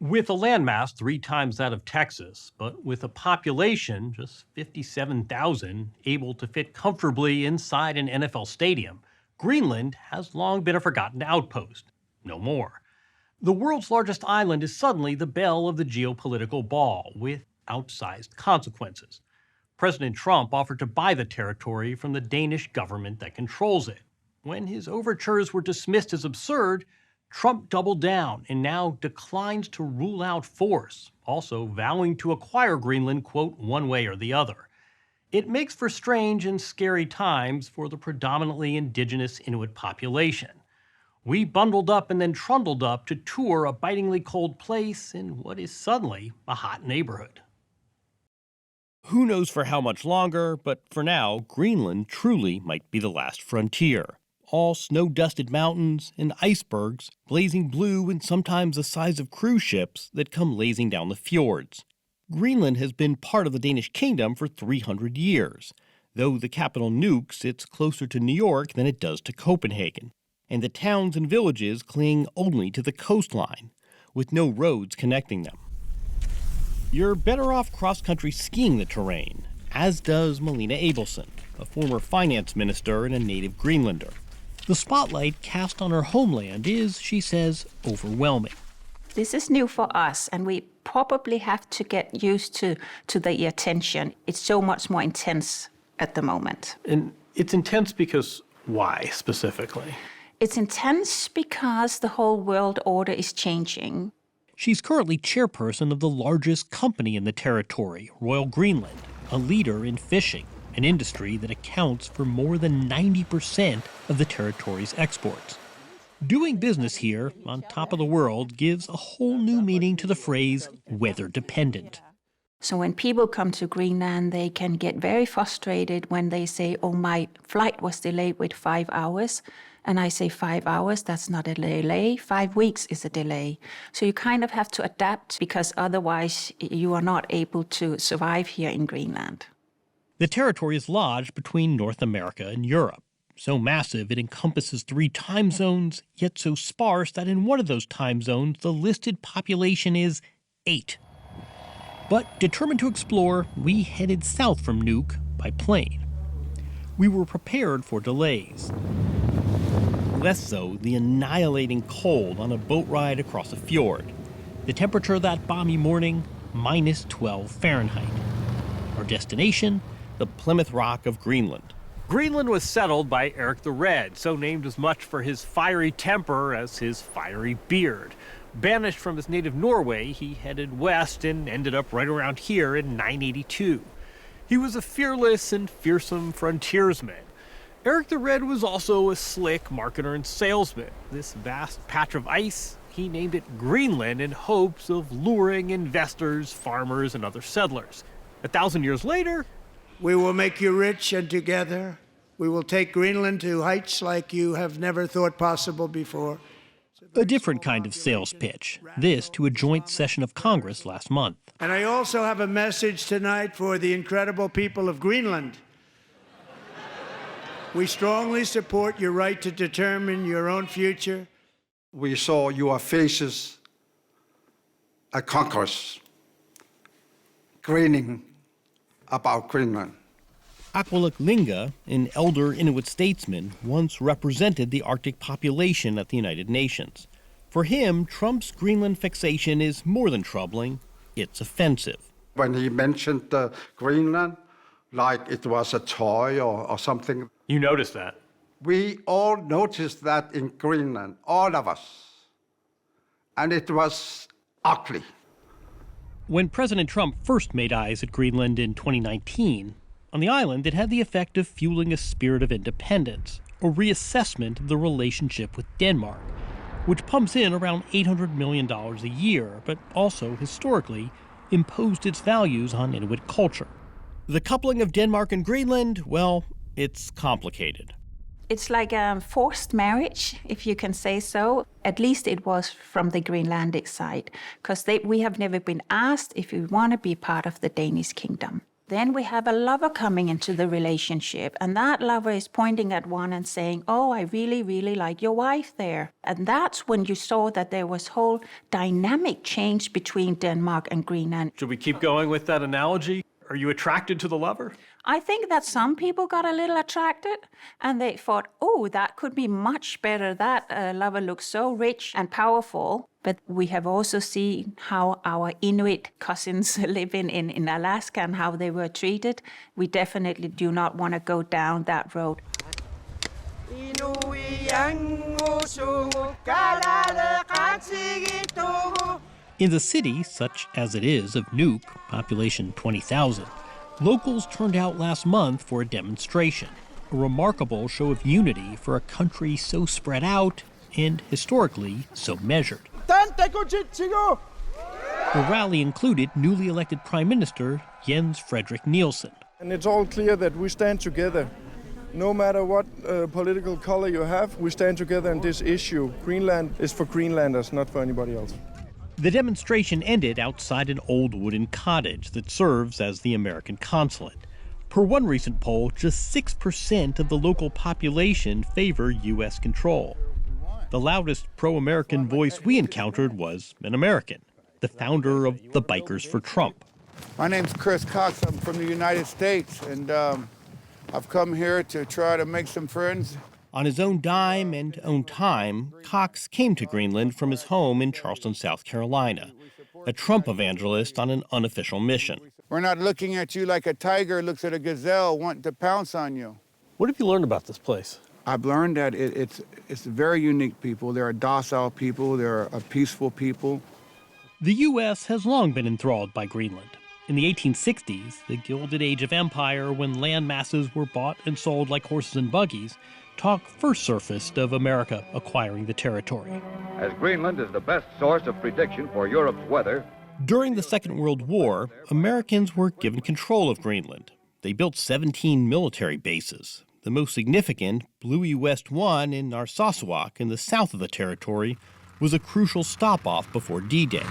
With a landmass 3 times that of Texas, but with a population, just 57,000, able to fit comfortably inside an NFL stadium, Greenland has long been a forgotten outpost. No more. The world's largest island is suddenly the belle of the geopolitical ball, with outsized consequences. President Trump offered to buy the territory from the Danish government that controls it. When his overtures were dismissed as absurd, Trump doubled down and now declines to rule out force, also vowing to acquire Greenland, quote, one way or the other. It makes for strange and scary times for the predominantly indigenous Inuit population. We bundled up and then trundled up to tour a bitingly cold place in what is suddenly a hot neighborhood. Who knows for how much longer, but for now, Greenland truly might be the last frontier. All snow-dusted mountains and icebergs, blazing blue and sometimes the size of cruise ships that come lazing down the fjords. Greenland has been part of the Danish kingdom for 300 years, though the capital Nuuk sits closer to New York than it does to Copenhagen, and the towns and villages cling only to the coastline, with no roads connecting them. You're better off cross-country skiing the terrain, as does Melina Abelson, a former finance minister and a native Greenlander. The spotlight cast on her homeland is, she says, overwhelming. This is new for us, and we probably have to get used to the attention. It's so much more intense at the moment. And it's intense because why, specifically? It's intense because the whole world order is changing. She's currently chairperson of the largest company in the territory, Royal Greenland, a leader in fishing, an industry that accounts for more than 90% of the territory's exports. Doing business here, on top of the world, gives a whole new meaning to the phrase weather dependent. So when people come to Greenland, they can get very frustrated when they say, oh, my flight was delayed with 5 hours. And I say 5 hours, that's not a delay. 5 weeks is a delay. So you kind of have to adapt because otherwise you are not able to survive here in Greenland. The territory is lodged between North America and Europe. So massive it encompasses 3 time zones, yet so sparse that in one of those time zones the listed population is 8. But determined to explore, we headed south from Nuuk by plane. We were prepared for delays. Less so the annihilating cold on a boat ride across a fjord. The temperature that balmy morning, minus 12 Fahrenheit. Our destination, the Plymouth Rock of Greenland. Greenland was settled by Eric the Red, so named as much for his fiery temper as his fiery beard. Banished from his native Norway, he headed west and ended up right around here in 982. He was a fearless and fearsome frontiersman. Eric the Red was also a slick marketer and salesman. This vast patch of ice, he named it Greenland in hopes of luring investors, farmers, and other settlers. 1,000 years later, we will make you rich, and together we will take Greenland to heights like you have never thought possible before. A different kind of sales pitch, this to a joint session of Congress last month. And I also have a message tonight for the incredible people of Greenland. We strongly support your right to determine your own future. We saw your faces at Congress grinning about Greenland. Aqualuk Linga, an elder Inuit statesman, once represented the Arctic population at the United Nations. For him, Trump's Greenland fixation is more than troubling, it's offensive. When he mentioned Greenland, like it was a toy or something. You noticed that? We all noticed that in Greenland, all of us. And it was ugly. When President Trump first made eyes at Greenland in 2019, on the island it had the effect of fueling a spirit of independence, a reassessment of the relationship with Denmark, which pumps in around $800 million a year, but also, historically, imposed its values on Inuit culture. The coupling of Denmark and Greenland, well, it's complicated. It's like a forced marriage, if you can say so. At least it was from the Greenlandic side, because we have never been asked if we want to be part of the Danish kingdom. Then we have a lover coming into the relationship, and that lover is pointing at one and saying, oh, I really, really like your wife there. And that's when you saw that there was whole dynamic change between Denmark and Greenland. Should we keep going with that analogy? Are you attracted to the lover? I think that some people got a little attracted, and they thought, oh, that could be much better. That lover looks so rich and powerful. But we have also seen how our Inuit cousins live in Alaska and how they were treated. We definitely do not want to go down that road. In the city, such as it is, of Nuuk, population 20,000, locals turned out last month for a demonstration, a remarkable show of unity for a country so spread out and historically so measured. The rally included newly elected Prime Minister Jens Frederik Nielsen. And it's all clear that we stand together. No matter what political color you have, we stand together in this issue. Greenland is for Greenlanders, not for anybody else. The demonstration ended outside an old wooden cottage that serves as the American consulate. Per one recent poll, just 6% of the local population favor U.S. control. The loudest pro-American voice we encountered was an American, the founder of the Bikers for Trump. My name's Chris Cox. I'm from the United States, and I've come here to try to make some friends. On his own dime and own time, Cox came to Greenland from his home in Charleston, South Carolina, a Trump evangelist on an unofficial mission. We're not looking at you like a tiger looks at a gazelle wanting to pounce on you. What have you learned about this place? I've learned that it's very unique people. They're a docile people. They're a peaceful people. The U.S. has long been enthralled by Greenland. In the 1860s, the Gilded Age of Empire, when land masses were bought and sold like horses and buggies, talk first surfaced of America acquiring the territory. As Greenland is the best source of prediction for Europe's weather. During the Second World War, Americans were given control of Greenland. They built 17 military bases. The most significant, Bluey West 1 in Narsarsuaq in the south of the territory, was a crucial stop-off before D-Day.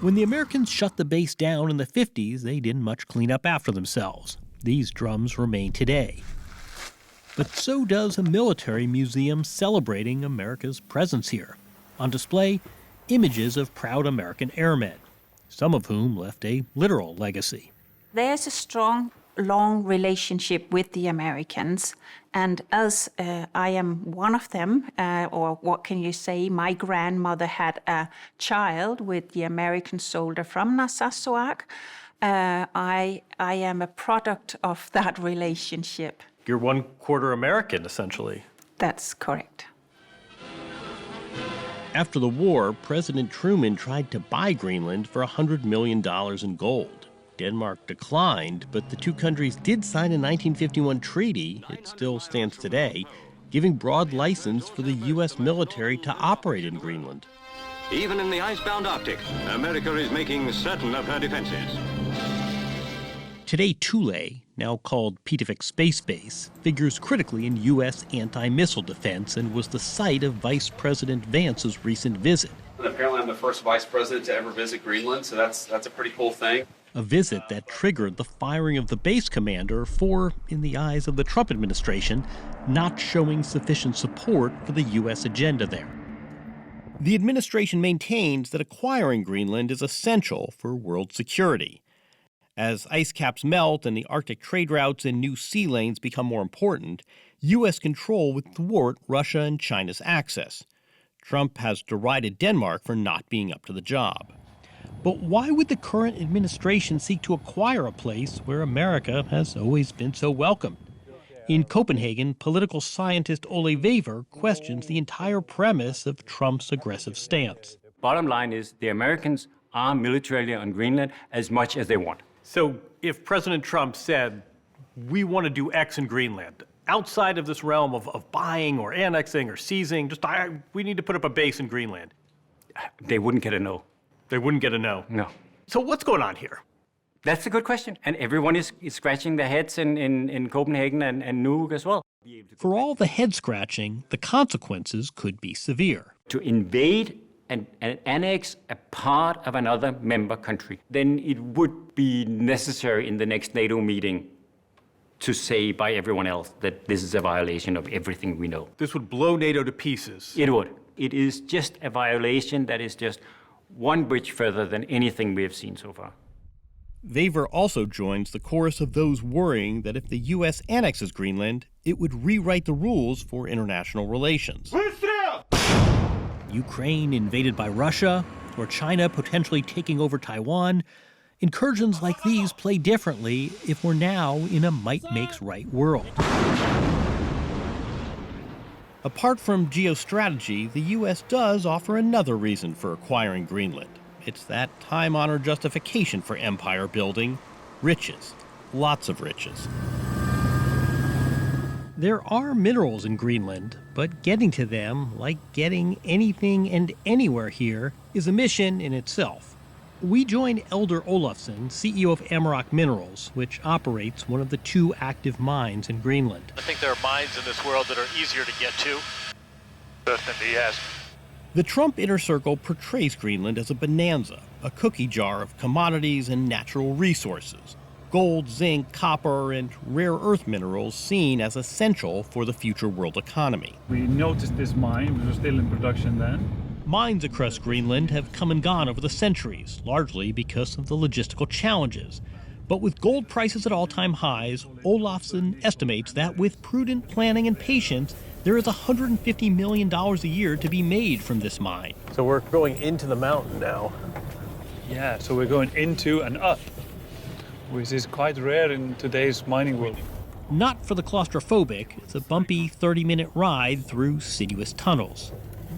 When the Americans shut the base down in the 50s, they didn't much clean up after themselves. These drums remain today. But so does a military museum celebrating America's presence here. On display, images of proud American airmen, some of whom left a literal legacy. There's a strong, long relationship with the Americans, and as I am one of them, or what can you say, my grandmother had a child with the American soldier from Narsarsuaq. I am a product of that relationship. You're 1/4 American, essentially. That's correct. After the war, President Truman tried to buy Greenland for $100 million in gold. Denmark declined, but the two countries did sign a 1951 treaty, it still stands today, giving broad license for the U.S. military to operate in Greenland. Even in the icebound Arctic, America is making certain of her defenses. Today, Thule, now called Pitovik Space Base, figures critically in U.S. anti-missile defense and was the site of Vice President Vance's recent visit. Apparently I'm the first vice president to ever visit Greenland, so that's a pretty cool thing. A visit that triggered the firing of the base commander for, in the eyes of the Trump administration, not showing sufficient support for the U.S. agenda there. The administration maintains that acquiring Greenland is essential for world security. As ice caps melt and the Arctic trade routes and new sea lanes become more important, U.S. control would thwart Russia and China's access. Trump has derided Denmark for not being up to the job. But why would the current administration seek to acquire a place where America has always been so welcome? In Copenhagen, political scientist Ole Wever questions the entire premise of Trump's aggressive stance. Bottom line is the Americans are militarily on Greenland as much as they want. So if President Trump said, we want to do X in Greenland, outside of this realm of buying or annexing or seizing, we need to put up a base in Greenland. They wouldn't get a no. They wouldn't get a no? No. So what's going on here? That's a good question. And everyone is scratching their heads in Copenhagen and Nuuk as well. For all the head scratching, the consequences could be severe. To invade and annex a part of another member country, then it would be necessary in the next NATO meeting to say by everyone else that this is a violation of everything we know. This would blow NATO to pieces. It would. It is just a violation that is just one bridge further than anything we have seen so far. Wever also joins the chorus of those worrying that if the U.S. annexes Greenland, it would rewrite the rules for international relations. Ukraine invaded by Russia, or China potentially taking over Taiwan. Incursions like these play differently if we're now in a might-makes-right world. Apart from geostrategy, the U.S. does offer another reason for acquiring Greenland. It's that time-honored justification for empire building: riches. Lots of riches. There are minerals in Greenland, but getting to them, like getting anything and anywhere here, is a mission in itself. We join Elder Olafsson, CEO of Amaroq Minerals, which operates one of the 2 active mines in Greenland. I think there are mines in this world that are easier to get to. Certainly, yes. The Trump inner circle portrays Greenland as a bonanza, a cookie jar of commodities and natural resources. Gold, zinc, copper, and rare earth minerals seen as essential for the future world economy. We noticed this mine, which was still in production then. Mines across Greenland have come and gone over the centuries, largely because of the logistical challenges. But with gold prices at all-time highs, Olafsson estimates that with prudent planning and patience, there is $150 million a year to be made from this mine. So we're going into the mountain now. Yeah, so we're going into and up, which is quite rare in today's mining world. Not for the claustrophobic, it's a bumpy 30-minute ride through sinuous tunnels.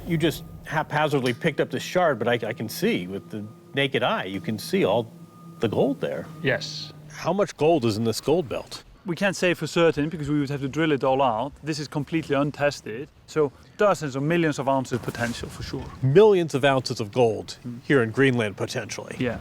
You just haphazardly picked up this shard, but I can see with the naked eye, you can see all the gold there. Yes. How much gold is in this gold belt? We can't say for certain because we would have to drill it all out. This is completely untested. So dozens of millions of ounces potential for sure. Millions of ounces of gold here in Greenland, potentially. Yeah.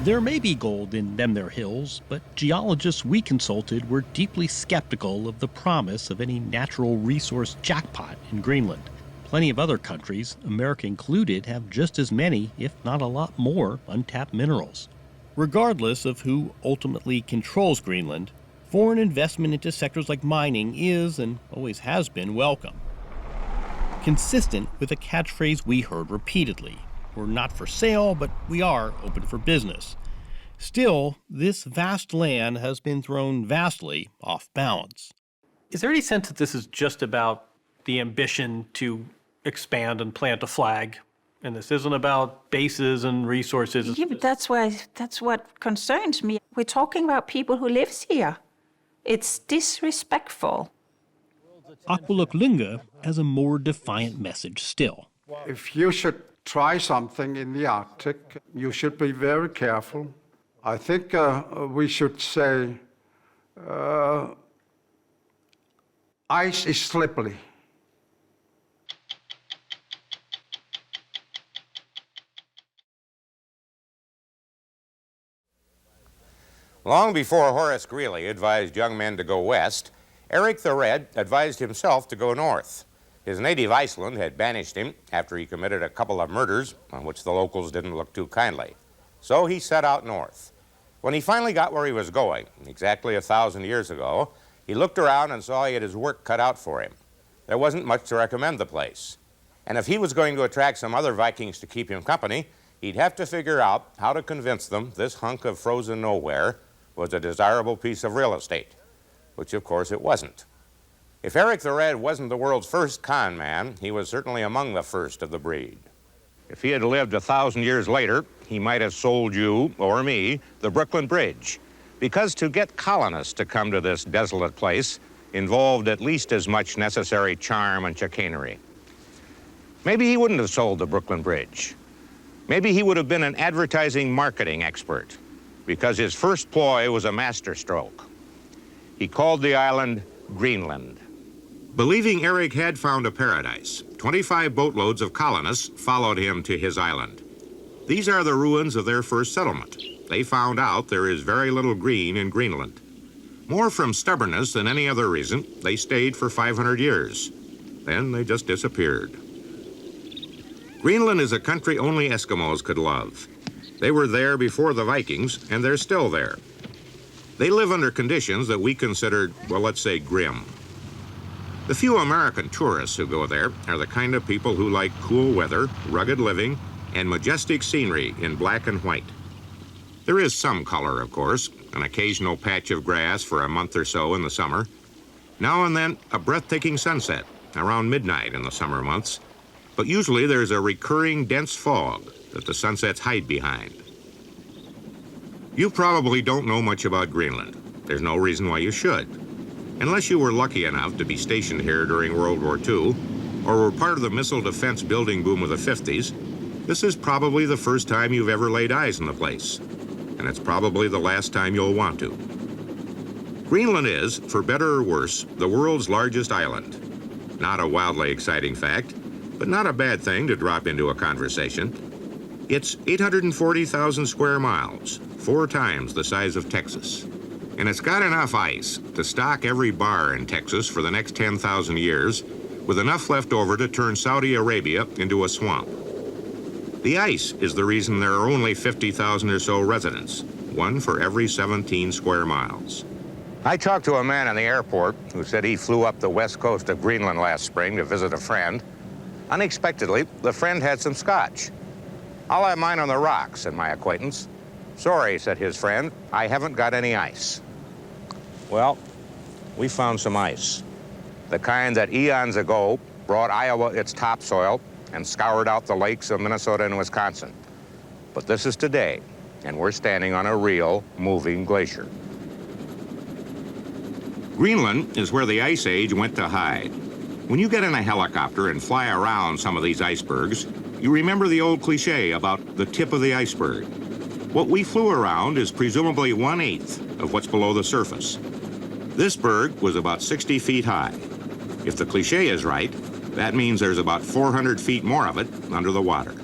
There may be gold in them there hills, but geologists we consulted were deeply skeptical of the promise of any natural resource jackpot in Greenland. Plenty of other countries, America included, have just as many, if not a lot more, untapped minerals. Regardless of who ultimately controls Greenland, foreign investment into sectors like mining is, and always has been, welcome. Consistent with a catchphrase we heard repeatedly: we're not for sale, but we are open for business. Still, this vast land has been thrown vastly off balance. Is there any sense that this is just about the ambition to expand and plant a flag, and this isn't about bases and resources? Yeah, but that's what concerns me. We're talking about people who live here. It's disrespectful. Aqualuk Lunga has a more defiant message still. If you should try something in the Arctic, you should be very careful. I think we should say ice is slippery. Long before Horace Greeley advised young men to go west, Eric the Red advised himself to go north. His native Iceland had banished him after he committed a couple of murders on which the locals didn't look too kindly. So he set out north. When he finally got where he was going, exactly 1,000 years ago, he looked around and saw he had his work cut out for him. There wasn't much to recommend the place. And if he was going to attract some other Vikings to keep him company, he'd have to figure out how to convince them this hunk of frozen nowhere was a desirable piece of real estate, which of course it wasn't. If Eric the Red wasn't the world's first con man, he was certainly among the first of the breed. If he had lived 1,000 years later, he might have sold you, or me, the Brooklyn Bridge, because to get colonists to come to this desolate place involved at least as much necessary charm and chicanery. Maybe he wouldn't have sold the Brooklyn Bridge. Maybe he would have been an advertising marketing expert, because his first ploy was a masterstroke. He called the island Greenland. Believing Eric had found a paradise, 25 boatloads of colonists followed him to his island. These are the ruins of their first settlement. They found out there is very little green in Greenland. More from stubbornness than any other reason, they stayed for 500 years. Then they just disappeared. Greenland is a country only Eskimos could love. They were there before the Vikings, and they're still there. They live under conditions that we considered, well, let's say, grim. The few American tourists who go there are the kind of people who like cool weather, rugged living, and majestic scenery in black and white. There is some color, of course, an occasional patch of grass for a month or so in the summer. Now and then, a breathtaking sunset around midnight in the summer months. But usually there's a recurring dense fog that the sunsets hide behind. You probably don't know much about Greenland. There's no reason why you should. Unless you were lucky enough to be stationed here during World War II, or were part of the missile defense building boom of the 50s, this is probably the first time you've ever laid eyes on the place. And it's probably the last time you'll want to. Greenland is, for better or worse, the world's largest island. Not a wildly exciting fact, but not a bad thing to drop into a conversation. It's 840,000 square miles, 4 times the size of Texas. And it's got enough ice to stock every bar in Texas for the next 10,000 years, with enough left over to turn Saudi Arabia into a swamp. The ice is the reason there are only 50,000 or so residents, 1 for every 17 square miles. I talked to a man in the airport who said he flew up the west coast of Greenland last spring to visit a friend. Unexpectedly, the friend had some scotch. "I'll have mine on the rocks," said my acquaintance. "Sorry," said his friend, "I haven't got any ice." Well, we found some ice. The kind that eons ago brought Iowa its topsoil and scoured out the lakes of Minnesota and Wisconsin. But this is today, and we're standing on a real moving glacier. Greenland is where the Ice Age went to hide. When you get in a helicopter and fly around some of these icebergs, you remember the old cliche about the tip of the iceberg. What we flew around is presumably 1/8 of what's below the surface. This berg was about 60 feet high. If the cliche is right, that means there's about 400 feet more of it under the water.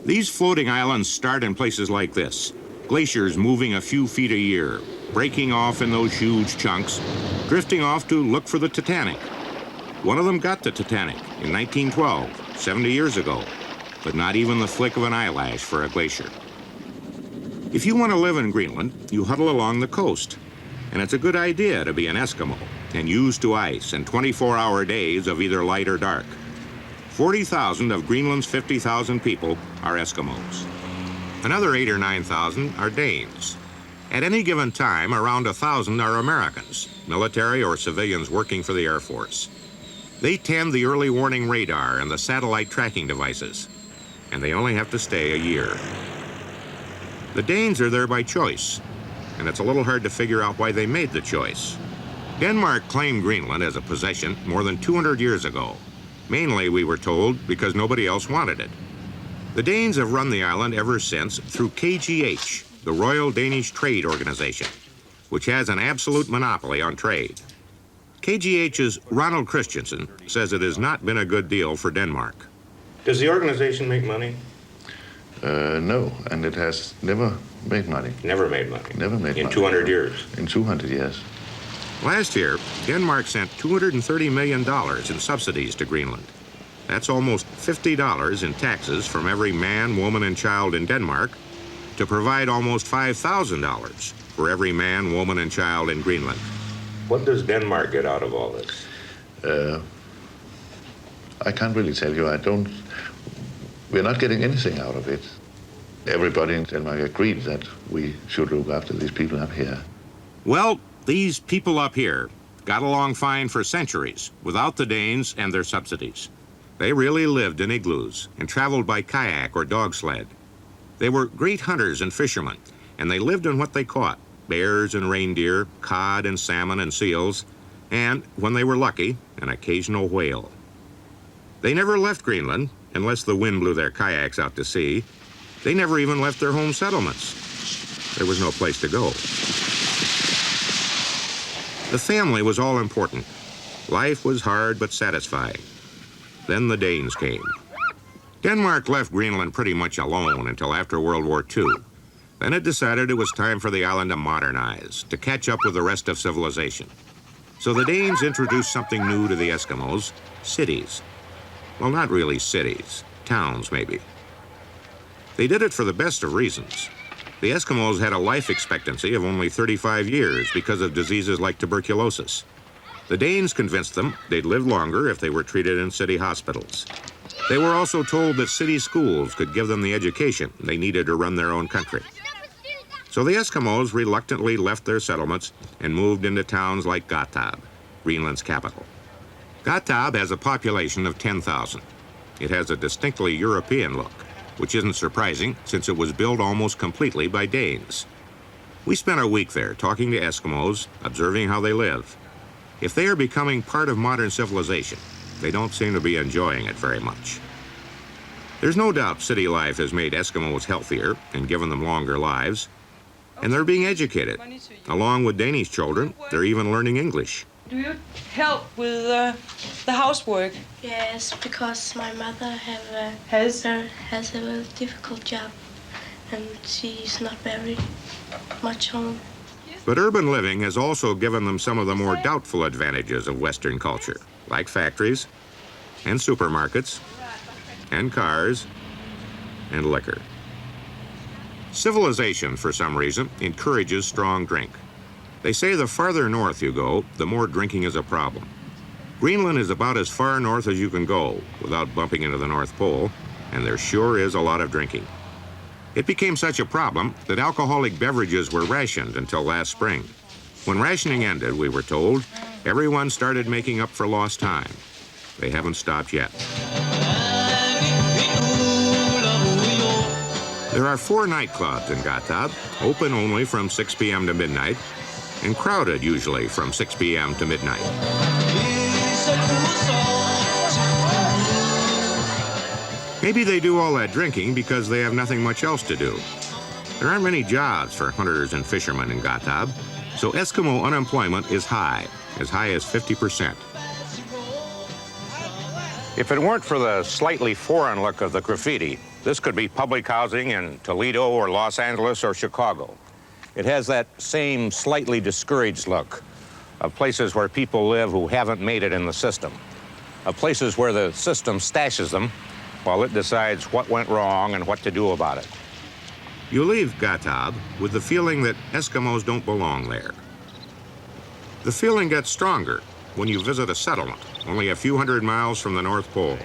These floating islands start in places like this, glaciers moving a few feet a year, breaking off in those huge chunks, drifting off to look for the Titanic. One of them got the Titanic in 1912, 70 years ago, but not even the flick of an eyelash for a glacier. If you want to live in Greenland, you huddle along the coast, and it's a good idea to be an Eskimo and used to ice and 24-hour days of either light or dark. 40,000 of Greenland's 50,000 people are Eskimos. Another 8,000 or 9,000 are Danes. At any given time, around 1,000 are Americans, military or civilians working for the Air Force. They tend the early warning radar and the satellite tracking devices, and they only have to stay a year. The Danes are there by choice, and it's a little hard to figure out why they made the choice. Denmark claimed Greenland as a possession more than 200 years ago. Mainly, we were told, because nobody else wanted it. The Danes have run the island ever since through KGH, the Royal Danish Trade Organization, which has an absolute monopoly on trade. KGH's Ronald Christensen says it has not been a good deal for Denmark. Does the organization make money? No, and it has never made money. Never made money? Never made money. In 200 years? In 200 years. Last year, Denmark sent $230 million in subsidies to Greenland. That's almost $50 in taxes from every man, woman, and child in Denmark to provide almost $5,000 for every man, woman, and child in Greenland. What does Denmark get out of all this? I can't really tell you. We're not getting anything out of it. Everybody in Denmark agreed that we should look after these people up here. Well, these people up here got along fine for centuries without the Danes and their subsidies. They really lived in igloos and traveled by kayak or dog sled. They were great hunters and fishermen, and they lived on what they caught: bears and reindeer, cod and salmon and seals, and, when they were lucky, an occasional whale. They never left Greenland, unless the wind blew their kayaks out to sea. They never even left their home settlements. There was no place to go. The family was all important. Life was hard but satisfying. Then the Danes came. Denmark left Greenland pretty much alone until after World War II. Then it decided it was time for the island to modernize, to catch up with the rest of civilization. So the Danes introduced something new to the Eskimos: cities. Well, not really cities, towns maybe. They did it for the best of reasons. The Eskimos had a life expectancy of only 35 years because of diseases like tuberculosis. The Danes convinced them they'd live longer if they were treated in city hospitals. They were also told that city schools could give them the education they needed to run their own country. So the Eskimos reluctantly left their settlements and moved into towns like Gotthard, Greenland's capital. Gotthard has a population of 10,000. It has a distinctly European look, which isn't surprising since it was built almost completely by Danes. We spent a week there talking to Eskimos, observing how they live. If they are becoming part of modern civilization, they don't seem to be enjoying it very much. There's no doubt city life has made Eskimos healthier and given them longer lives, and they're being educated. Along with Danish children, they're even learning English. Do you help with the housework? Yes, because my mother has a very difficult job, and she's not very much home. But urban living has also given them some of the more doubtful advantages of Western culture, like factories, and supermarkets, and cars, and liquor. Civilization, for some reason, encourages strong drink. They say the farther north you go, the more drinking is a problem. Greenland is about as far north as you can go without bumping into the North Pole, and there sure is a lot of drinking. It became such a problem that alcoholic beverages were rationed until last spring. When rationing ended, we were told, everyone started making up for lost time. They haven't stopped yet. There are 4 nightclubs in Gotthard, open only from 6 p.m. to midnight, and crowded usually from 6 p.m. to midnight. Maybe they do all that drinking because they have nothing much else to do. There aren't many jobs for hunters and fishermen in Gotthard, so Eskimo unemployment is high as 50%. If it weren't for the slightly foreign look of the graffiti, this could be public housing in Toledo or Los Angeles or Chicago. It has that same slightly discouraged look of places where people live who haven't made it in the system, of places where the system stashes them while it decides what went wrong and what to do about it. You leave Gotthard with the feeling that Eskimos don't belong there. The feeling gets stronger when you visit a settlement only a few hundred miles from the North Pole.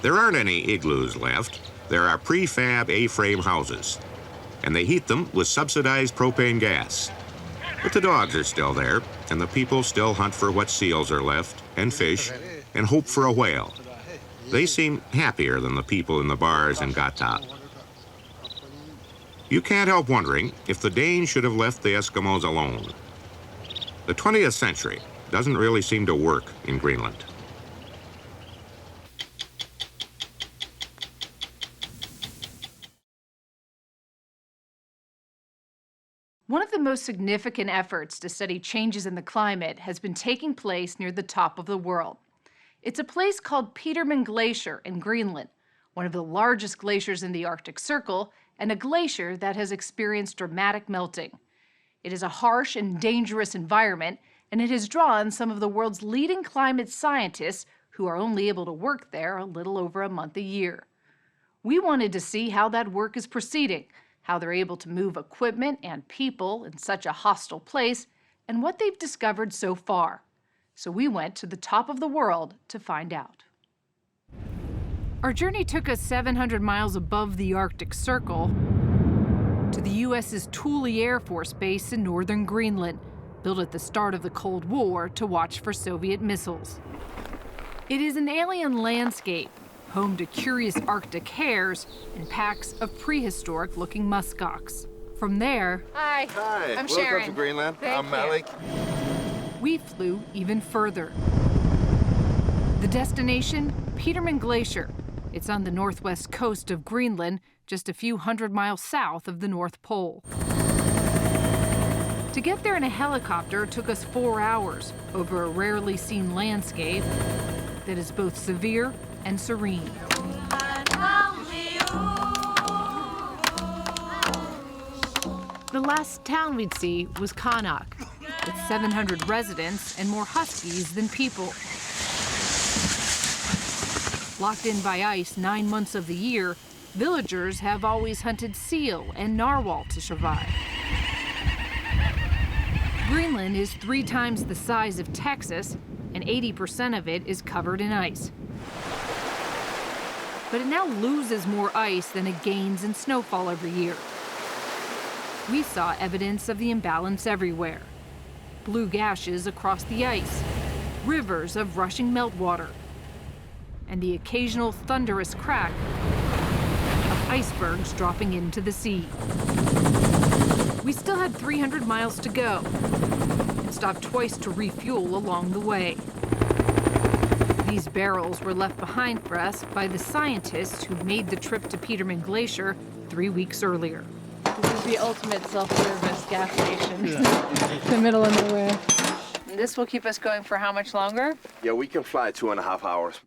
There aren't any igloos left. There are prefab A-frame houses, and they heat them with subsidized propane gas. But the dogs are still there, and the people still hunt for what seals are left, and fish, and hope for a whale. They seem happier than the people in the bars in Gotthard. You can't help wondering if the Danes should have left the Eskimos alone. The 20th century doesn't really seem to work in Greenland. One of the most significant efforts to study changes in the climate has been taking place near the top of the world. It's a place called Petermann Glacier in Greenland, one of the largest glaciers in the Arctic Circle, and a glacier that has experienced dramatic melting. It is a harsh and dangerous environment, and it has drawn some of the world's leading climate scientists who are only able to work there a little over a month a year. We wanted to see how that work is proceeding, how they're able to move equipment and people in such a hostile place, and what they've discovered so far. So we went to the top of the world to find out. Our journey took us 700 miles above the Arctic Circle to the U.S.'s Thule Air Force Base in northern Greenland, built at the start of the Cold War to watch for Soviet missiles. It is an alien landscape, home to curious Arctic hares and packs of prehistoric-looking muskox. From there, Hi, I'm Sharyn. Welcome to Greenland. I'm Malik. We flew even further. The destination, Petermann Glacier. It's on the northwest coast of Greenland, just a few hundred miles south of the North Pole. To get there in a helicopter took us 4 hours over a rarely seen landscape that is both severe and serene. The last town we'd see was Qaanaaq, with 700 residents and more huskies than people. Locked in by ice 9 months of the year, villagers have always hunted seal and narwhal to survive. Greenland is 3 times the size of Texas, and 80% of it is covered in ice. But it now loses more ice than it gains in snowfall every year. We saw evidence of the imbalance everywhere. Blue gashes across the ice, rivers of rushing meltwater, and the occasional thunderous crack of icebergs dropping into the sea. We still had 300 miles to go and stopped twice to refuel along the way. These barrels were left behind for us by the scientists who made the trip to Petermann Glacier 3 weeks earlier. This is the ultimate self-service gas station. In the middle of nowhere. And this will keep us going for how much longer? Yeah, we can fly 2.5 hours.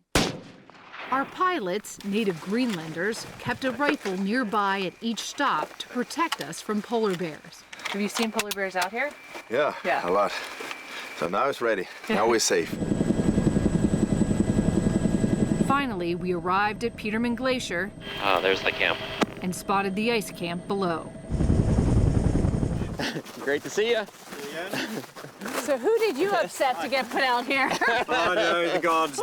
Our pilots, native Greenlanders, kept a rifle nearby at each stop to protect us from polar bears. Have you seen polar bears out here? Yeah, a lot. So now it's ready. Now we're safe. Finally, we arrived at Petermann Glacier. Ah, there's the camp. And spotted the ice camp below. Great to see you. So who did you upset to get put out here? Oh no, the gods.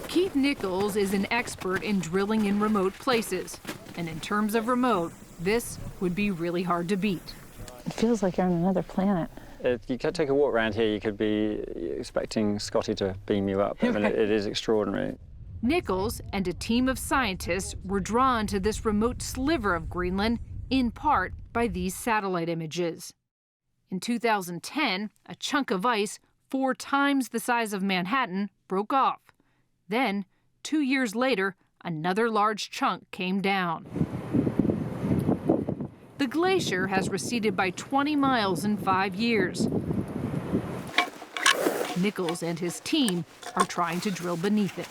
Keith Nichols is an expert in drilling in remote places. And in terms of remote, this would be really hard to beat. It feels like you're on another planet. If you could take a walk around here, you could be expecting Scotty to beam you up. I mean, it is extraordinary. Nichols and a team of scientists were drawn to this remote sliver of Greenland in part by these satellite images. In 2010, a chunk of ice 4 times the size of Manhattan broke off. Then, 2 years later, another large chunk came down. The glacier has receded by 20 miles in 5 years. Nichols and his team are trying to drill beneath it.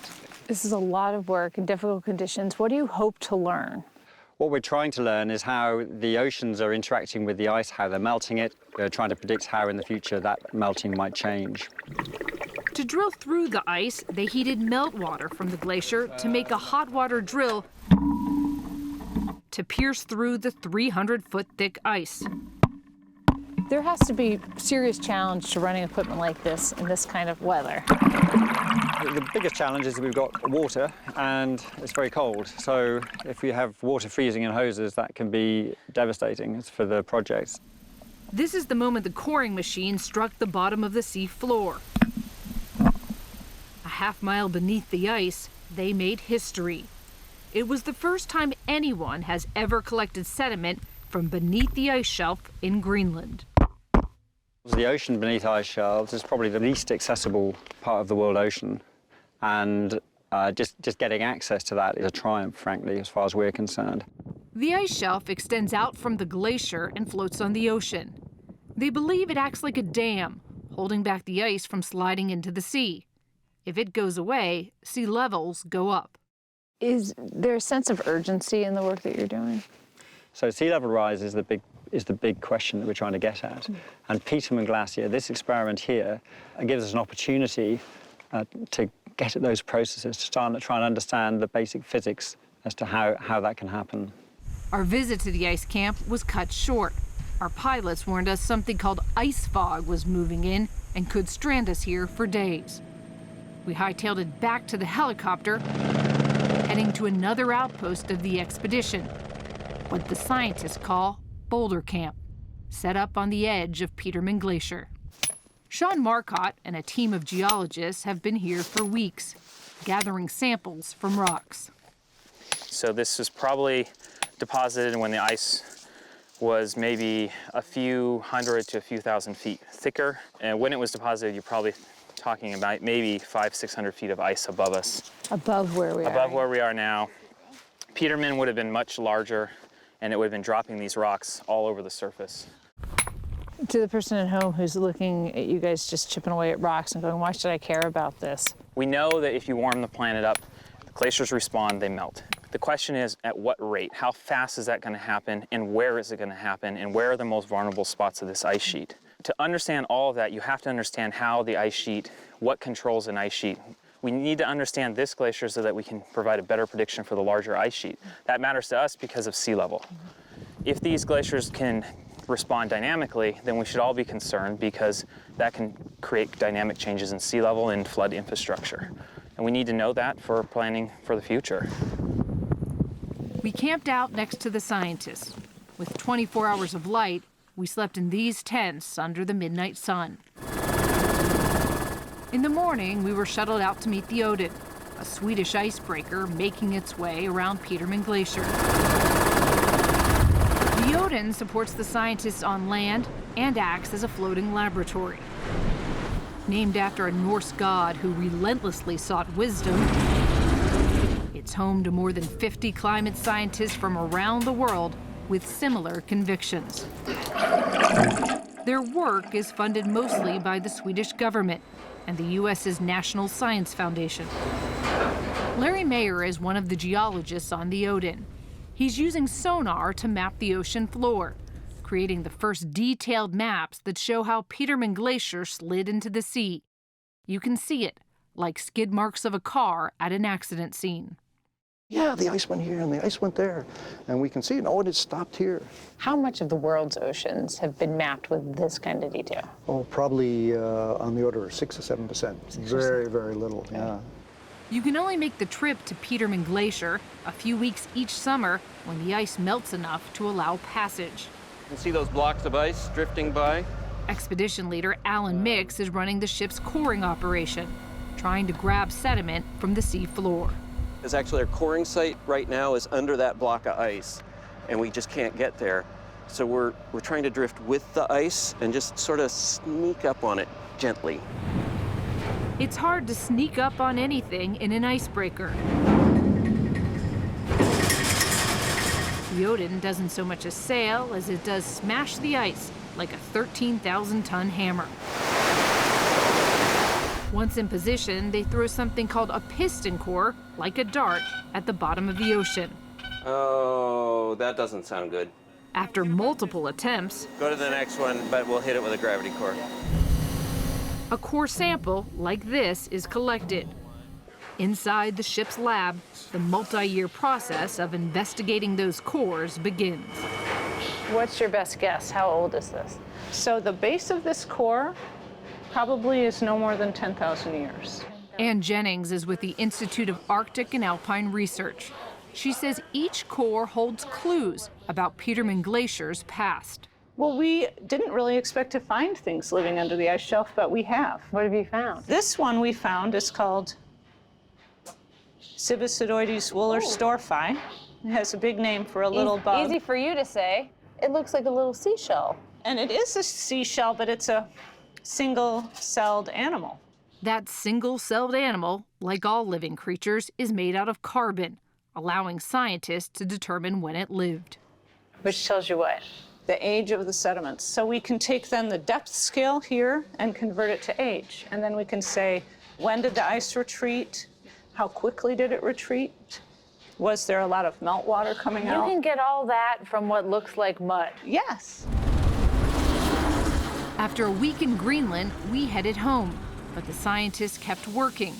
This is a lot of work in difficult conditions. What do you hope to learn? What we're trying to learn is how the oceans are interacting with the ice, how they're melting it. We're trying to predict how in the future that melting might change. To drill through the ice, they heated meltwater from the glacier to make a hot water drill to pierce through the 300-foot thick ice. There has to be serious challenge to running equipment like this in this kind of weather. The biggest challenge is that we've got water and it's very cold. So if we have water freezing in hoses, that can be devastating for the project. This is the moment the coring machine struck the bottom of the sea floor. A half-mile beneath the ice, they made history. It was the first time anyone has ever collected sediment from beneath the ice shelf in Greenland. The ocean beneath ice shelves is probably the least accessible part of the world ocean. And just getting access to that is a triumph, frankly, as far as we're concerned. The ice shelf extends out from the glacier and floats on the ocean. They believe it acts like a dam, holding back the ice from sliding into the sea. If it goes away, sea levels go up. Is there a sense of urgency in the work that you're doing? So sea level rise is the big question that we're trying to get at. And Petermann Glacier, this experiment here, gives us an opportunity to get at those processes, to start to try and understand the basic physics as to how that can happen. Our visit to the ice camp was cut short. Our pilots warned us something called ice fog was moving in and could strand us here for days. We hightailed it back to the helicopter, heading to another outpost of the expedition, what the scientists call Boulder Camp, set up on the edge of Petermann Glacier. Sean Marcotte and a team of geologists have been here for weeks, gathering samples from rocks. So this was probably deposited when the ice was maybe a few hundred to a few thousand feet thicker. And when it was deposited, you're probably talking about maybe 500-600 feet of ice above us. Above where we are. Above where we are now. Petermann would have been much larger, and it would have been dropping these rocks all over the surface. To the person at home who's looking at you guys just chipping away at rocks and going, why should I care about this? We know that if you warm the planet up, the glaciers respond, they melt. The question is, at what rate? How fast is that going to happen, and where is it going to happen, and where are the most vulnerable spots of this ice sheet? To understand all of that, you have to understand how the ice sheet, what controls an ice sheet, We need to understand this glacier so that we can provide a better prediction for the larger ice sheet. That matters to us because of sea level. If these glaciers can respond dynamically, then we should all be concerned because that can create dynamic changes in sea level and flood infrastructure. And we need to know that for planning for the future. We camped out next to the scientists. With 24 hours of light, we slept in these tents under the midnight sun. In the morning, we were shuttled out to meet the Odin, a Swedish icebreaker making its way around Peterman Glacier. The Odin supports the scientists on land and acts as a floating laboratory. Named after a Norse god who relentlessly sought wisdom, it's home to more than 50 climate scientists from around the world with similar convictions. Their work is funded mostly by the Swedish government and the U.S.'s National Science Foundation. Larry Mayer is one of the geologists on the Odin. He's using sonar to map the ocean floor, creating the first detailed maps that show how Peterman Glacier slid into the sea. You can see it, like skid marks of a car at an accident scene. Yeah, the ice went here and the ice went there. And we can see, no, it stopped here. How much of the world's oceans have been mapped with this kind of detail? Oh, probably on the order of 6 or 7%. Very, very little, yeah. You can only make the trip to Peterman Glacier a few weeks each summer when the ice melts enough to allow passage. You can see those blocks of ice drifting by. Expedition leader Alan Mix is running the ship's coring operation, trying to grab sediment from the sea floor. Because actually our coring site right now is under that block of ice, and we just can't get there. So we're trying to drift with the ice and just sort of sneak up on it gently. It's hard to sneak up on anything in an icebreaker. The Odin doesn't so much assail as it does smash the ice like a 13,000-ton hammer. Once in position, they throw something called a piston core, like a dart, at the bottom of the ocean. Oh, that doesn't sound good. After multiple attempts, Go to the next one, but we'll hit it with a gravity core. a core sample like this is collected. Inside the ship's lab, the multi-year process of investigating those cores begins. What's your best guess? How old is this? So the base of this core probably is no more than 10,000 years. Ann Jennings is with the Institute of Arctic and Alpine Research. She says each core holds clues about Peterman Glacier's past. Well, we didn't really expect to find things living under the ice shelf, but we have. What have you found? This one we found is called Cibicidoides wooler-storfi. It has a big name for a little bug. Easy for you to say. It looks like a little seashell. And it is a seashell, but it's a single-celled animal. That single-celled animal, like all living creatures, is made out of carbon, allowing scientists to determine when it lived. Which tells you what? The age of the sediments. So we can take then the depth scale here and convert it to age. And then we can say, when did the ice retreat? How quickly did it retreat? Was there a lot of meltwater coming out? You can get all that from what looks like mud. Yes. After a week in Greenland, we headed home, but the scientists kept working,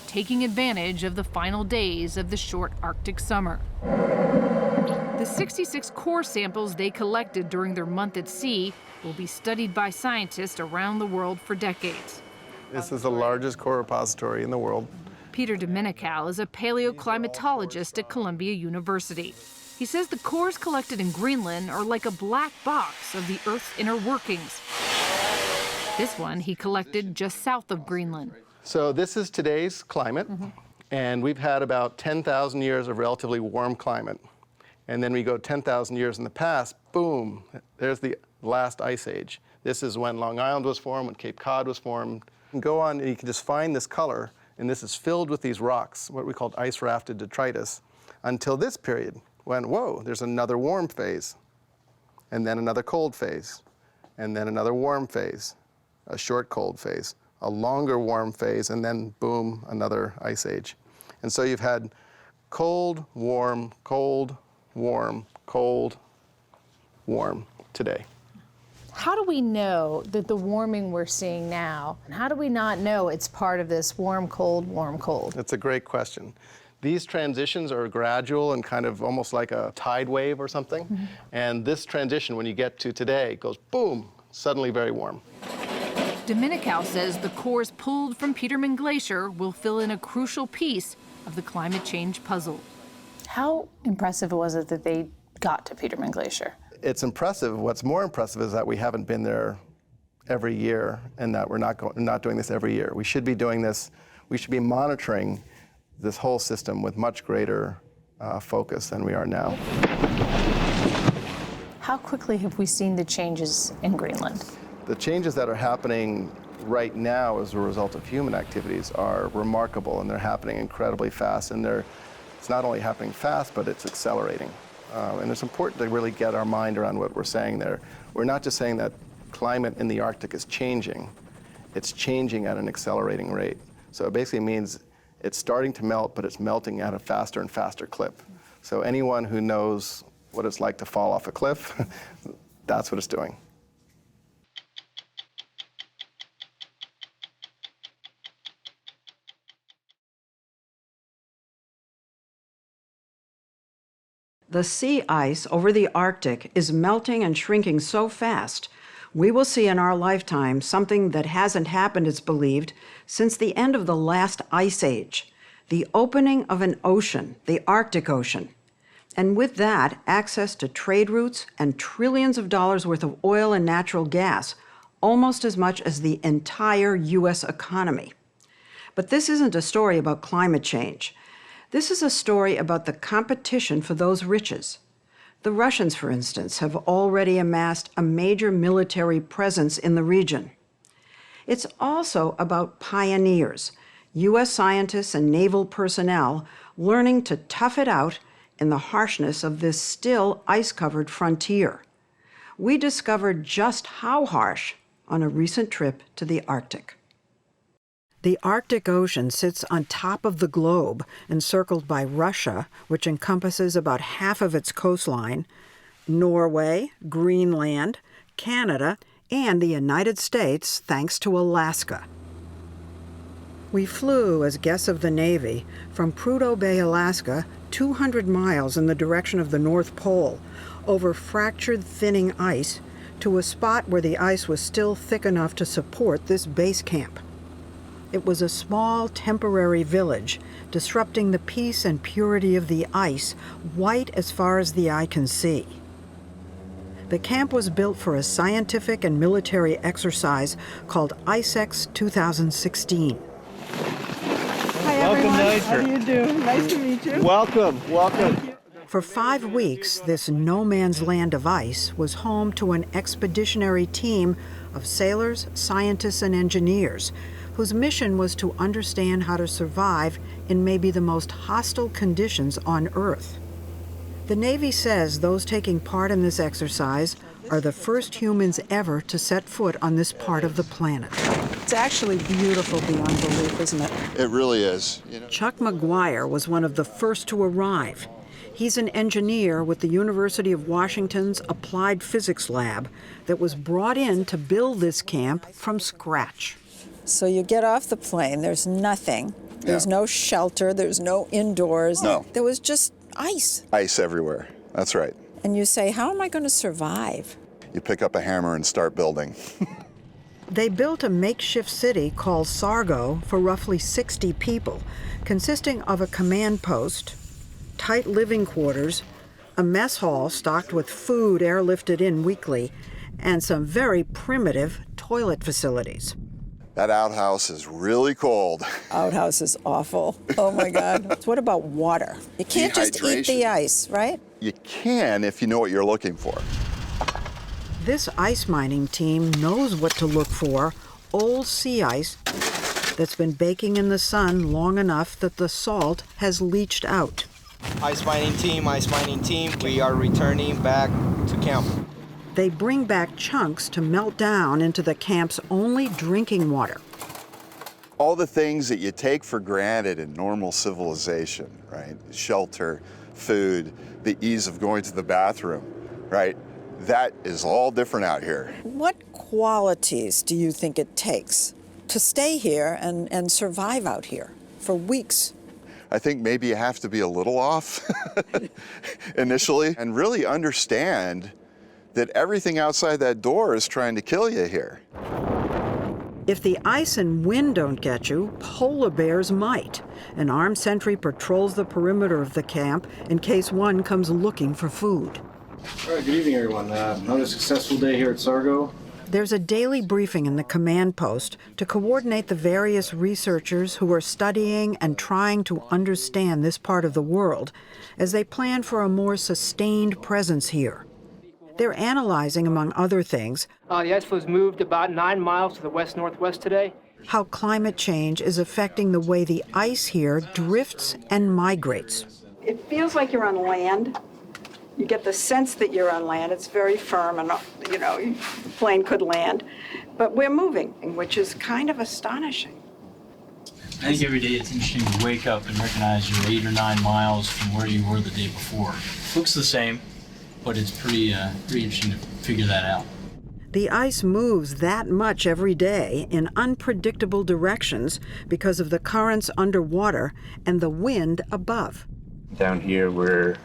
taking advantage of the final days of the short Arctic summer. The 66 core samples they collected during their month at sea will be studied by scientists around the world for decades. This is the largest core repository in the world. Peter Domenical is a paleoclimatologist at Columbia University. He says the cores collected in Greenland are like a black box of the Earth's inner workings. This one he collected just south of Greenland. So this is today's climate, and we've had about 10,000 years of relatively warm climate. And then we go 10,000 years in the past, boom, there's the last ice age. This is when Long Island was formed, when Cape Cod was formed. You can go on and you can just find this color, and this is filled with these rocks, what we call ice-rafted detritus, until this period, when, whoa, there's another warm phase, and then another cold phase, and then another warm phase, a short cold phase, a longer warm phase, and then boom, another ice age. And so you've had cold, warm, cold, warm, cold, warm today. How do we know that the warming we're seeing now, and how do we not know it's part of this warm, cold, warm, cold? That's a great question. These transitions are gradual and kind of almost like a tide wave or something. Mm-hmm. And this transition, when you get to today, goes boom, suddenly very warm. Dominical says the cores pulled from Petermann Glacier will fill in a crucial piece of the climate change puzzle. How impressive was it that they got to Petermann Glacier? It's impressive. What's more impressive is that we haven't been there every year and that we're not doing this every year. We should be doing this, we should be monitoring this whole system with much greater focus than we are now. How quickly have we seen the changes in Greenland? The changes that are happening right now as a result of human activities are remarkable, and they're happening incredibly fast. And it's not only happening fast, but it's accelerating. And it's important to really get our mind around what we're saying there. We're not just saying that climate in the Arctic is changing, it's changing at an accelerating rate. So it basically means it's starting to melt, but it's melting at a faster and faster clip. So anyone who knows what it's like to fall off a cliff, that's what it's doing. The sea ice over the Arctic is melting and shrinking so fast, we will see in our lifetime something that hasn't happened, it's believed, since the end of the last ice age, the opening of an ocean, the Arctic Ocean. And with that, access to trade routes and trillions of dollars worth of oil and natural gas, almost as much as the entire U.S. economy. But this isn't a story about climate change. This is a story about the competition for those riches. The Russians, for instance, have already amassed a major military presence in the region. It's also about pioneers, U.S. scientists and naval personnel learning to tough it out in the harshness of this still ice-covered frontier. We discovered just how harsh on a recent trip to the Arctic. The Arctic Ocean sits on top of the globe, encircled by Russia, which encompasses about half of its coastline, Norway, Greenland, Canada, and the United States, thanks to Alaska. We flew as guests of the Navy from Prudhoe Bay, Alaska, 200 miles in the direction of the North Pole, over fractured, thinning ice, to a spot where the ice was still thick enough to support this base camp. It was a small, temporary village, disrupting the peace and purity of the ice, white as far as the eye can see. The camp was built for a scientific and military exercise called ICEX 2016. Hi, everyone. How do you do? Nice to meet you. Welcome, welcome. For 5 weeks, this no-man's land of ice was home to an expeditionary team of sailors, scientists, and engineers whose mission was to understand how to survive in maybe the most hostile conditions on Earth. The Navy says those taking part in this exercise are the first humans ever to set foot on this part of the planet. It's actually beautiful beyond belief, isn't it? It really is. Chuck McGuire was one of the first to arrive. He's an engineer with the University of Washington's Applied Physics Lab that was brought in to build this camp from scratch. So you get off the plane, there's nothing. There's no shelter, there's no indoors. No. There was just ice. Ice everywhere. That's right. And you say, how am I going to survive? You pick up a hammer and start building. They built a makeshift city called Sargo for roughly 60 people, consisting of a command post, tight living quarters, a mess hall stocked with food airlifted in weekly, and some very primitive toilet facilities. That outhouse is really cold. Outhouse is awful. Oh my God. So what about water? You can't just eat the ice, right? You can if you know what you're looking for. This ice mining team knows what to look for: old sea ice that's been baking in the sun long enough that the salt has leached out. Ice mining team, we are returning back to camp. They bring back chunks to melt down into the camp's only drinking water. All the things that you take for granted in normal civilization, right? Shelter, food, the ease of going to the bathroom, right? that is all different out here. What qualities do you think it takes to stay here and survive out here for weeks? I think maybe you have to be a little off initially and really understand that everything outside that door is trying to kill you here. If the ice and wind don't get you, polar bears might. An armed sentry patrols the perimeter of the camp in case one comes looking for food. All right, good evening, everyone. Another successful day here at Sargo. There's a daily briefing in the command post to coordinate the various researchers who are studying and trying to understand this part of the world as they plan for a more sustained presence here. They're analyzing, among other things, the ice flow's moved about 9 miles to the west-northwest today. How climate change is affecting the way the ice here drifts and migrates. It feels like you're on land. You get the sense that you're on land. It's very firm and, the plane could land. But we're moving, which is kind of astonishing. I think every day it's interesting to wake up and recognize you're 8 or 9 miles from where you were the day before. Looks the same, but it's pretty interesting to figure that out. The ice moves that much every day in unpredictable directions because of the currents underwater and the wind above. Down here, we're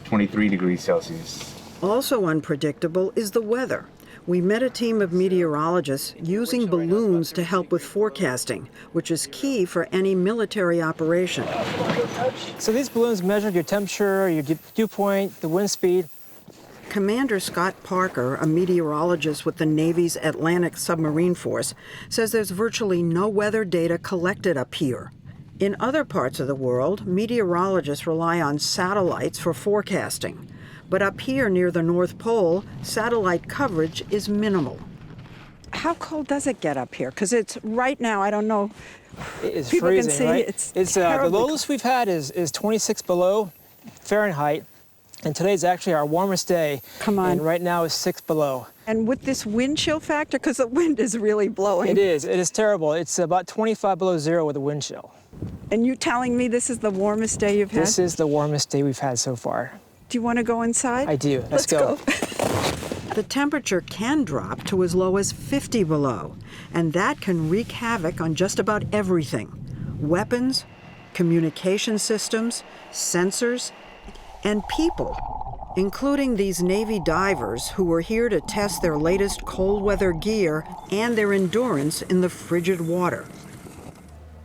23 degrees Celsius. Also unpredictable is the weather. We met a team of meteorologists using balloons to help with forecasting, which is key for any military operation. So these balloons measure your temperature, your dew point, the wind speed. Commander Scott Parker, a meteorologist with the Navy's Atlantic Submarine Force, says there's virtually no weather data collected up here. In other parts of the world, meteorologists rely on satellites for forecasting. But up here near the North Pole, satellite coverage is minimal. How cold does it get up here? Because it's right now, I don't know. It's People freezing, can see right? it's the terribly lowest we've had is 26 below Fahrenheit. And today's actually our warmest day. Come on. And right now is 6 below. And with this wind chill factor, because the wind is really blowing. It is terrible. It's about 25 below zero with a wind chill. And you telling me this is the warmest day you've had? This is the warmest day we've had so far. Do you want to go inside? I do. Let's go. The temperature can drop to as low as 50 below, and that can wreak havoc on just about everything. Weapons, communication systems, sensors, and people, including these Navy divers who were here to test their latest cold weather gear and their endurance in the frigid water.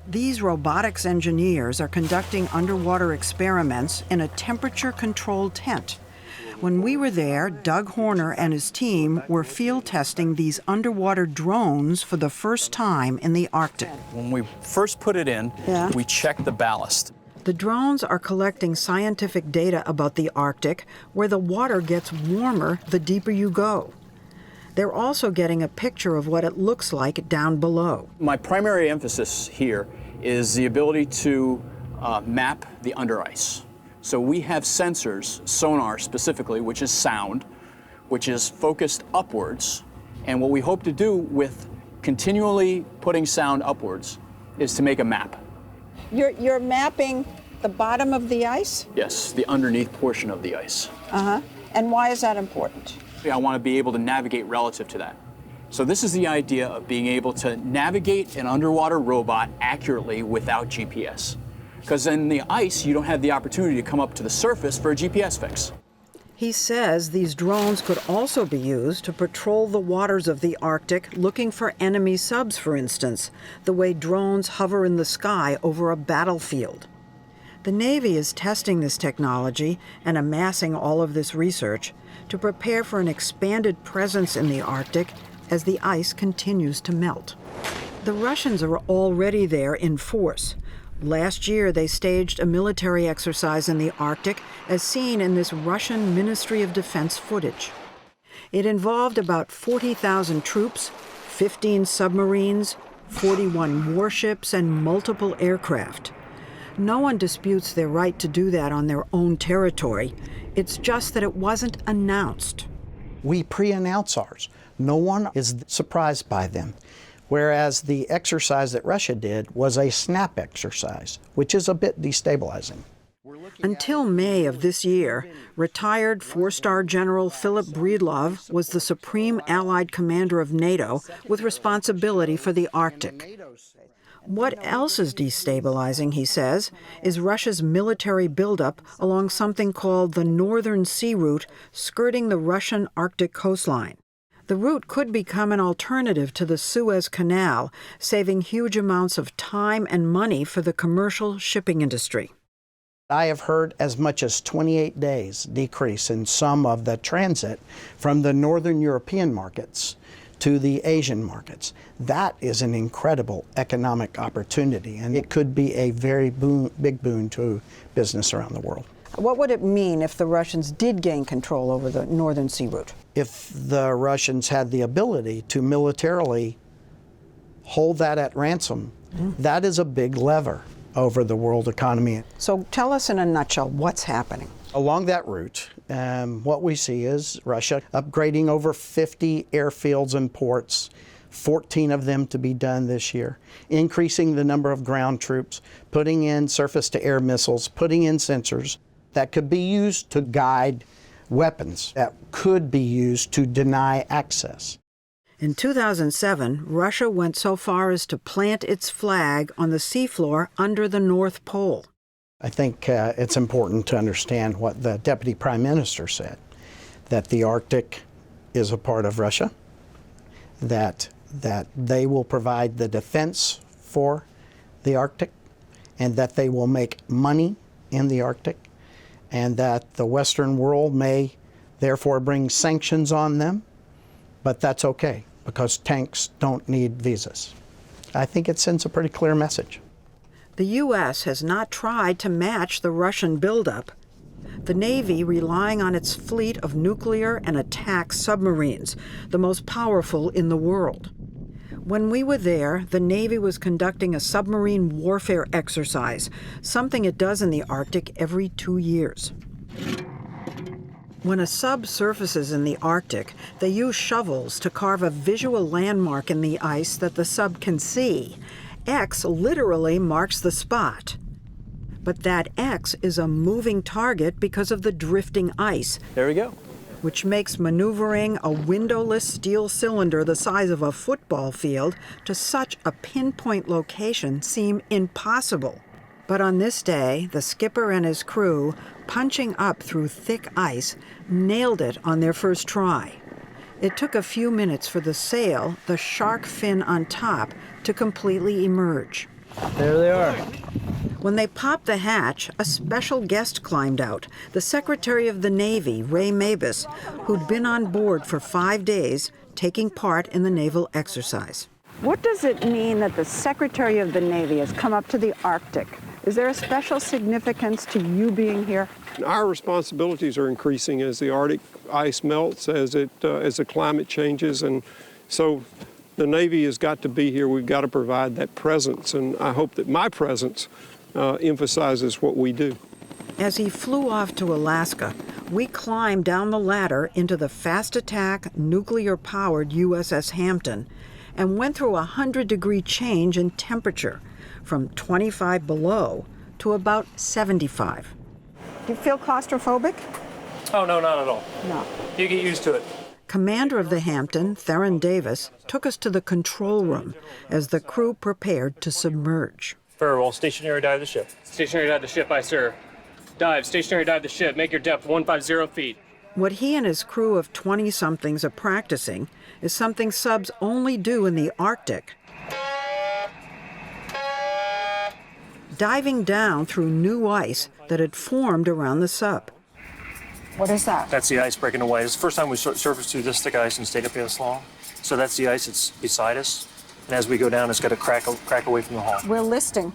These robotics engineers are conducting underwater experiments in a temperature-controlled tent. When we were there, Doug Horner and his team were field testing these underwater drones for the first time in the Arctic. When we first put it in, we checked the ballast. The drones are collecting scientific data about the Arctic, where the water gets warmer the deeper you go. They're also getting a picture of what it looks like down below. My primary emphasis here is the ability to map the under ice. So we have sensors, sonar specifically, which is sound, which is focused upwards. And what we hope to do with continually putting sound upwards is to make a map. You're mapping the bottom of the ice? Yes, the underneath portion of the ice. Uh-huh. And why is that important? I want to be able to navigate relative to that. So this is the idea of being able to navigate an underwater robot accurately without GPS. Because in the ice, you don't have the opportunity to come up to the surface for a GPS fix. He says these drones could also be used to patrol the waters of the Arctic, looking for enemy subs, for instance, the way drones hover in the sky over a battlefield. The Navy is testing this technology and amassing all of this research to prepare for an expanded presence in the Arctic as the ice continues to melt. The Russians are already there in force. Last year, they staged a military exercise in the Arctic, as seen in this Russian Ministry of Defense footage. It involved about 40,000 troops, 15 submarines, 41 warships, and multiple aircraft. No one disputes their right to do that on their own territory. It's just that it wasn't announced. We pre-announce ours. No one is surprised by them. Whereas the exercise that Russia did was a snap exercise, which is a bit destabilizing. Until May of this year, retired four-star General Philip Breedlove was the supreme Allied commander of NATO with responsibility for the Arctic. What else is destabilizing, he says, is Russia's military buildup along something called the Northern Sea Route skirting the Russian Arctic coastline. The route could become an alternative to the Suez Canal, saving huge amounts of time and money for the commercial shipping industry. I have heard as much as 28 days decrease in some of the transit from the Northern European markets to the Asian markets. That is an incredible economic opportunity, and it could be a very big boon to business around the world. What would it mean if the Russians did gain control over the Northern Sea Route? If the Russians had the ability to militarily hold that at ransom, that is a big lever over the world economy. So tell us in a nutshell what's happening. Along that route, what we see is Russia upgrading over 50 airfields and ports, 14 of them to be done this year, increasing the number of ground troops, putting in surface-to-air missiles, putting in sensors that could be used to guide weapons, that could be used to deny access. In 2007, Russia went so far as to plant its flag on the seafloor under the North Pole. I think it's important to understand what the Deputy Prime Minister said, that the Arctic is a part of Russia, that they will provide the defense for the Arctic, and that they will make money in the Arctic, and that the Western world may therefore bring sanctions on them, but that's okay, because tanks don't need visas. I think it sends a pretty clear message. The U.S. has not tried to match the Russian buildup, the Navy relying on its fleet of nuclear and attack submarines, the most powerful in the world. When we were there, the Navy was conducting a submarine warfare exercise, something it does in the Arctic every 2 years. When a sub surfaces in the Arctic, they use shovels to carve a visual landmark in the ice that the sub can see. X literally marks the spot. But that X is a moving target because of the drifting ice. There we go. Which makes maneuvering a windowless steel cylinder the size of a football field to such a pinpoint location seem impossible. But on this day, the skipper and his crew, punching up through thick ice, nailed it on their first try. It took a few minutes for the sail, the shark fin on top, to completely emerge. There they are. When they popped the hatch, a special guest climbed out, the Secretary of the Navy, Ray Mabus, who'd been on board for 5 days, taking part in the naval exercise. What does it mean that the Secretary of the Navy has come up to the Arctic? Is there a special significance to you being here? Our responsibilities are increasing as the Arctic ice melts, as the climate changes, and so the Navy has got to be here. We've got to provide that presence, and I hope that my presence emphasizes what we do. As he flew off to Alaska, we climbed down the ladder into the fast-attack, nuclear-powered USS Hampton and went through a 100-degree change in temperature, from 25 below to about 75. Do you feel claustrophobic? Oh, no, not at all. No. You get used to it. Commander of the Hampton, Theron Davis, took us to the control room as the crew prepared to submerge. Very well. Stationary dive the ship. Stationary dive the ship, aye, sir. Dive. Stationary dive the ship. Make your depth 150 feet. What he and his crew of 20-somethings are practicing is something subs only do in the Arctic. Diving down through new ice that had formed around the sub. What is that? That's the ice breaking away. It's the first time we surfaced through this thick ice and stayed up here this long. So that's the ice that's beside us. And as we go down, it's got to crack away from the hull. We're listing.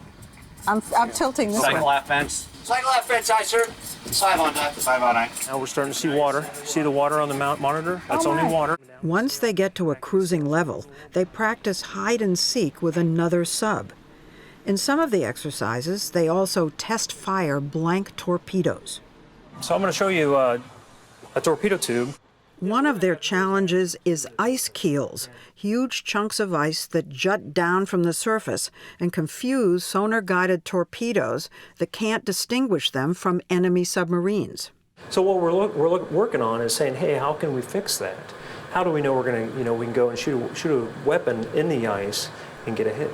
I'm tilting this way. Cycle lap fence. Cycle lap fence, aye, sir. 5 on 9. 5 on 9. Now we're starting to see water. See the water on the monitor? That's only water. Once they get to a cruising level, they practice hide and seek with another sub. In some of the exercises, they also test fire blank torpedoes. So I'm going to show you a torpedo tube. One of their challenges is ice keels, huge chunks of ice that jut down from the surface and confuse sonar-guided torpedoes that can't distinguish them from enemy submarines. So what we're working on is saying, hey, how can we fix that? How do we know we're going to, we can go and shoot a weapon in the ice and get a hit?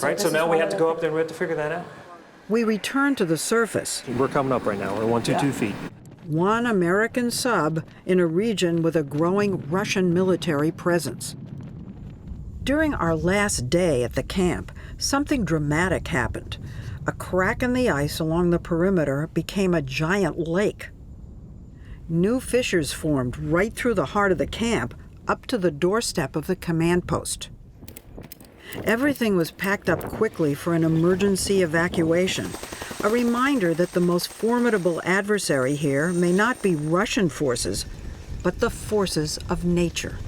Right, so now we have to go up there and we have to figure that out. We return to the surface. We're coming up right now. We're 122 feet. One American sub in a region with a growing Russian military presence. During our last day at the camp, something dramatic happened. A crack in the ice along the perimeter became a giant lake. New fissures formed right through the heart of the camp, up to the doorstep of the command post. Everything was packed up quickly for an emergency evacuation, a reminder that the most formidable adversary here may not be Russian forces, but the forces of nature.